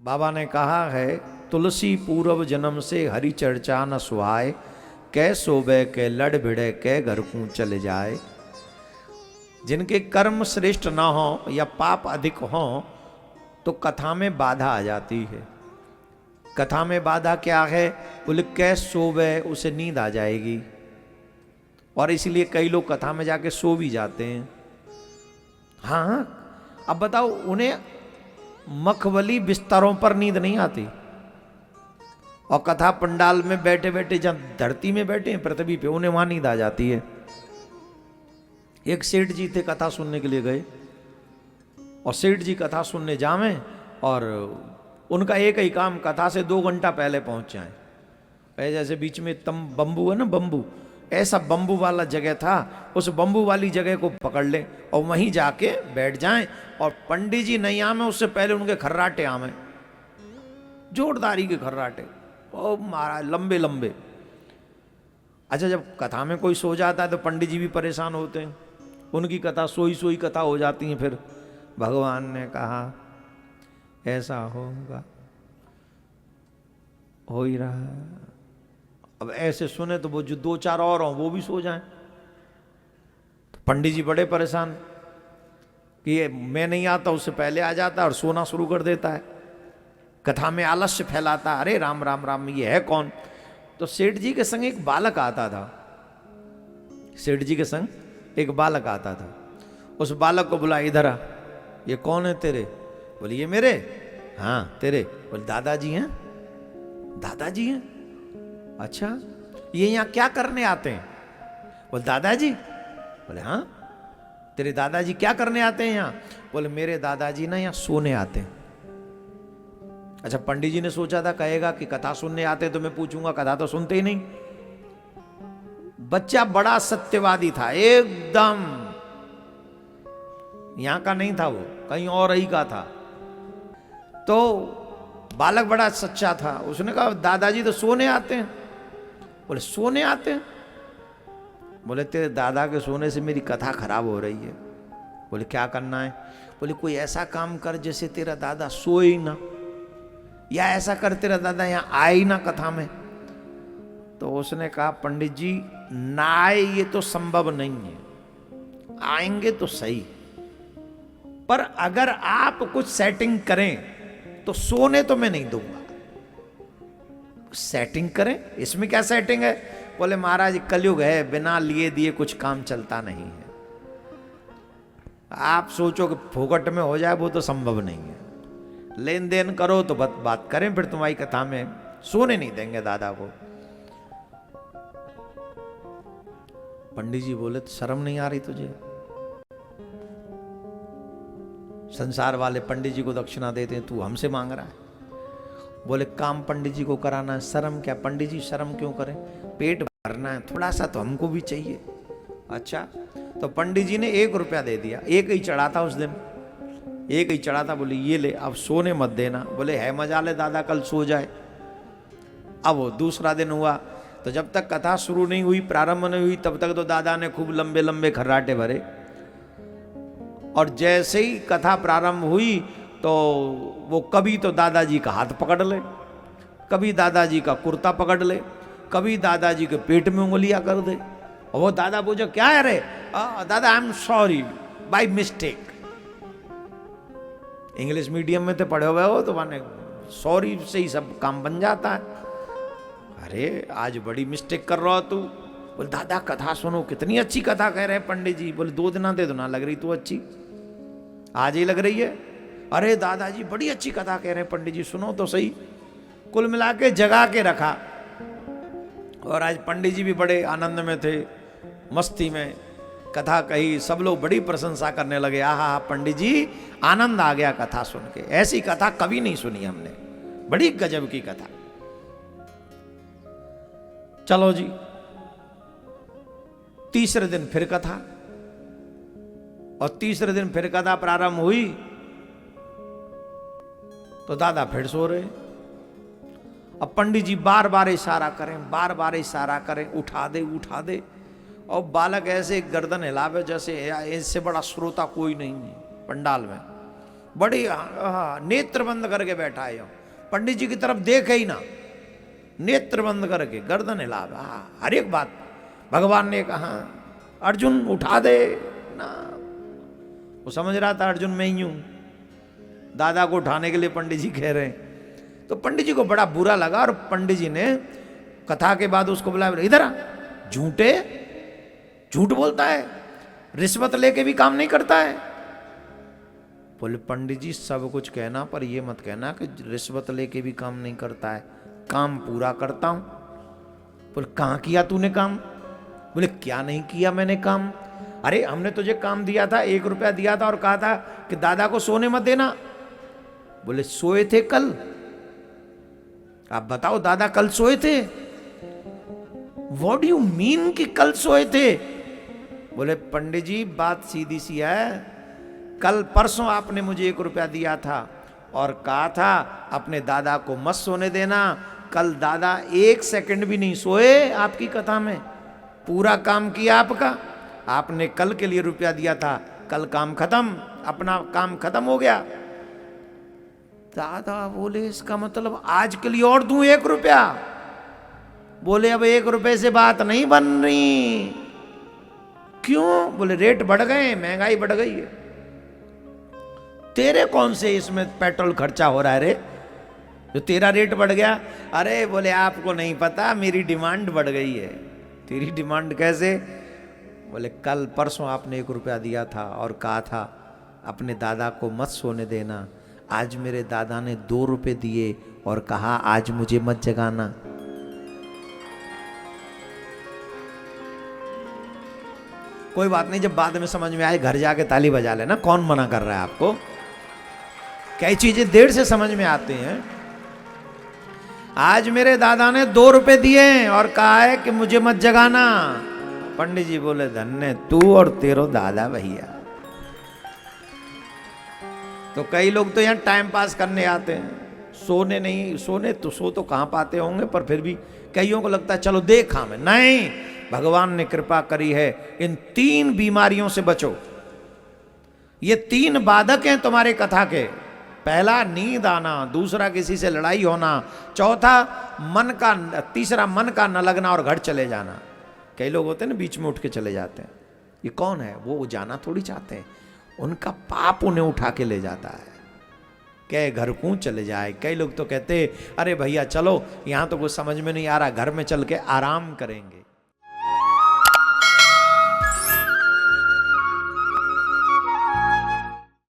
बाबा ने कहा है, तुलसी पूर्व जन्म से हरि चर्चा न सुहाए, कै सोबे कै लड़ भिड़े कै घर को चले जाए। जिनके कर्म श्रेष्ठ ना हो या पाप अधिक हो तो कथा में बाधा आ जाती है। कथा में बाधा क्या है? बोले कै सोबे, उसे नींद आ जाएगी, और इसलिए कई लोग कथा में जाके सो भी जाते हैं। हाँ, अब बताओ, उन्हें मखमली बिस्तरों पर नींद नहीं आती, और कथा पंडाल में बैठे बैठे जब धरती में बैठे हैं पृथ्वी पे, उन्हें वहां नींद आ जाती है। एक सेठ जी थे, कथा सुनने के लिए गए, और सेठ जी कथा सुनने जावें और उनका एक ही काम, कथा से 2 घंटा पहले पहुंच जाए। जैसे बीच में बम्बू है ना, बम्बू, ऐसा बम्बू वाला जगह था, उस बम्बू वाली जगह को पकड़ लें और वहीं जाके बैठ जाएं, और पंडित जी नहीं आवे उससे पहले उनके खर्राटे आवे, जोरदारी के खर्राटे, ओ महाराज लंबे लंबे। अच्छा, जब कथा में कोई सो जाता है तो पंडित जी भी परेशान होते हैं, उनकी कथा सोई सोई कथा हो जाती है। फिर भगवान ने कहा ऐसा होगा, हो ही रहा। अब ऐसे सुने तो वो जो 2-4 और हों वो भी सो जाएं। तो पंडित जी बड़े परेशान कि ये मैं नहीं आता उससे पहले आ जाता और सोना शुरू कर देता है, कथा में आलस्य फैलाता, अरे राम राम राम, ये है कौन? तो सेठ जी के संग एक बालक आता था, सेठ जी के संग एक बालक आता था। उस बालक को बुला, इधर आ, ये कौन है तेरे? बोले ये मेरे। हाँ तेरे? बोले दादाजी हैं। दादाजी हैं? अच्छा, ये यहाँ क्या करने आते हैं? बोले दादाजी। बोले हाँ, तेरे दादाजी क्या करने आते हैं यहाँ? बोले मेरे दादाजी ना यहाँ सोने आते हैं। अच्छा, पंडित जी ने सोचा था कहेगा कि कथा सुनने आते तो मैं पूछूंगा, कथा तो सुनते ही नहीं। बच्चा बड़ा सत्यवादी था, एकदम यहां का नहीं था, वो कहीं और ही का था। तो बालक बड़ा सच्चा था, उसने कहा दादाजी तो सोने आते हैं। बोले सोने आते हैं? बोले तेरे दादा के सोने से मेरी कथा खराब हो रही है। बोले क्या करना है? बोले कोई ऐसा काम कर जैसे तेरा दादा सोए ही ना, या ऐसा कर तेरा दादा यहाँ आए ही ना कथा में। तो उसने कहा पंडित जी ना आए ये तो संभव नहीं है, आएंगे तो सही, पर अगर आप कुछ सेटिंग करें तो सोने तो मैं नहीं दूंगा। सेटिंग करें? इसमें क्या सेटिंग है? बोले महाराज कलयुग है, बिना लिए दिए कुछ काम चलता नहीं है। आप सोचो कि फोकट में हो जाए वो तो संभव नहीं है। लेन देन करो तो बात करें, फिर तुम्हारी कथा में सोने नहीं देंगे दादा को। पंडित जी बोले तो शर्म नहीं आ रही तुझे? संसार वाले पंडित जी को दक्षिणा देते हैं, तू हमसे मांग रहा है। बोले काम पंडित जी को कराना है, शर्म क्या? पंडित जी शर्म क्यों करें? पेट भरना है, थोड़ा सा तो हमको भी चाहिए। अच्छा, तो पंडित जी ने 1 रुपया दे दिया, एक ही चढ़ा था उस दिन, एक ही चढ़ा था। बोले ये ले, अब सोने मत देना। बोले है मजा ले दादा, कल सो जाए। अब वो दूसरा दिन हुआ, तो जब तक कथा शुरू नहीं हुई, प्रारंभ नहीं हुई, तब तक तो दादा ने खूब लंबे लंबे खर्राटे भरे, और जैसे ही कथा प्रारंभ हुई तो वो कभी तो दादाजी का हाथ पकड़ ले, कभी दादाजी का कुर्ता पकड़ ले, कभी दादाजी के पेट में उंगलियां कर दे, और वो दादा पूछो क्या है रे? दादा I am sorry by mistake. English medium में तो पढ़े हुए हो तो माने सॉरी से ही सब काम बन जाता है। अरे आज बड़ी मिस्टेक कर रहा हो तू। बोले दादा कथा सुनो, कितनी अच्छी कथा कह रहे हैं पंडित जी। बोले 2 दिन दे दो ना, लग रही तू अच्छी, आज ही लग रही है। अरे दादाजी बड़ी अच्छी कथा कह रहे हैं पंडित जी, सुनो तो सही। कुल मिला के जगा के रखा, और आज पंडित जी भी बड़े आनंद में थे, मस्ती में कथा कही, सब लोग बड़ी प्रशंसा करने लगे। आहा पंडित जी आनंद आ गया कथा सुन के, ऐसी कथा कभी नहीं सुनी हमने, बड़ी गजब की कथा। चलो जी, तीसरे दिन फिर कथा, और तीसरे दिन फिर कथा प्रारंभ हुई तो दादा फिर सो रहे। अब पंडित जी बार बार इशारा करें, बार बार इशारा करें, उठा दे उठा दे, और बालक ऐसे गर्दन हिलावे जैसे इससे बड़ा श्रोता कोई नहीं है पंडाल में। बड़ी नेत्र बंद करके बैठा है, पंडित जी की तरफ देखे ही ना, नेत्र बंद करके गर्दन हिला। हर एक बात भगवान ने कहा अर्जुन उठा दे ना। वो समझ रहा था अर्जुन मैं ही हूं, दादा को उठाने के लिए पंडित जी कह रहे हैं। तो पंडित जी को बड़ा बुरा लगा और पंडित जी ने कथा के बाद उसको बुलाया, इधर आ, झूठ बोलता है, रिश्वत लेके भी काम नहीं करता है। बोले पंडित जी सब कुछ कहना पर ये मत कहना कि रिश्वत लेके भी काम नहीं करता है, काम पूरा करता हूं। बोले कहां किया तूने काम? बोले क्या नहीं किया मैंने काम? अरे हमने तुझे काम दिया था, 1 रुपया दिया था और कहा था कि दादा को सोने मत देना। बोले सोए थे कल? आप बताओ दादा कल सोए थे? व्हाट डू यू मीन कि कल सोए थे? बोले पंडित जी बात सीधी सी है, कल परसों आपने मुझे 1 रुपया दिया था और कहा था अपने दादा को मत सोने देना। कल दादा 1 सेकंड भी नहीं सोए आपकी कथा में, पूरा काम किया आपका। आपने कल के लिए रुपया दिया था, कल काम खत्म, अपना काम खत्म हो गया। दादा बोले इसका मतलब आज के लिए और दूं 1 रुपया? बोले अब 1 रुपए से बात नहीं बन रही। क्यों? बोले रेट बढ़ गए, महंगाई बढ़ गई है। तेरे कौन से इसमें पेट्रोल खर्चा हो रहा है रे जो तेरा रेट बढ़ गया? अरे बोले आपको नहीं पता मेरी डिमांड बढ़ गई है। तेरी डिमांड कैसे? बोले कल परसों आपने 1 रुपया दिया था और कहा था अपने दादा को मत सोने देना। आज मेरे दादा ने 2 रुपए दिए और कहा आज मुझे मत जगाना। कोई बात नहीं, जब बाद में समझ में आए घर जाके ताली बजा लेना, कौन मना कर रहा है आपको। कई चीजें देर से समझ में आती हैं। आज मेरे दादा ने 2 रुपए दिए और कहा है कि मुझे मत जगाना। पंडित जी बोले धन्य तू और तेरो दादा भैया। तो कई लोग तो यहाँ टाइम पास करने आते हैं, सोने नहीं, सोने तो सो तो कहाँ पाते होंगे, पर फिर भी कईयों को लगता है चलो देखा मैं। नहीं, भगवान ने कृपा करी है, इन 3 बीमारियों से बचो। ये 3 बाधक हैं तुम्हारे कथा के। पहला नींद आना, दूसरा किसी से लड़ाई होना, चौथा तीसरा मन का न लगना और घर चले जाना। कई लोग होते हैं ना बीच में उठ के चले जाते हैं, ये कौन है? वो जाना थोड़ी चाहते हैं, उनका पाप उन्हें उठा के ले जाता है, कह घर को चले जाए। कई लोग तो कहते अरे भैया चलो यहाँ तो कुछ समझ में नहीं आ रहा, घर में चल के आराम करेंगे।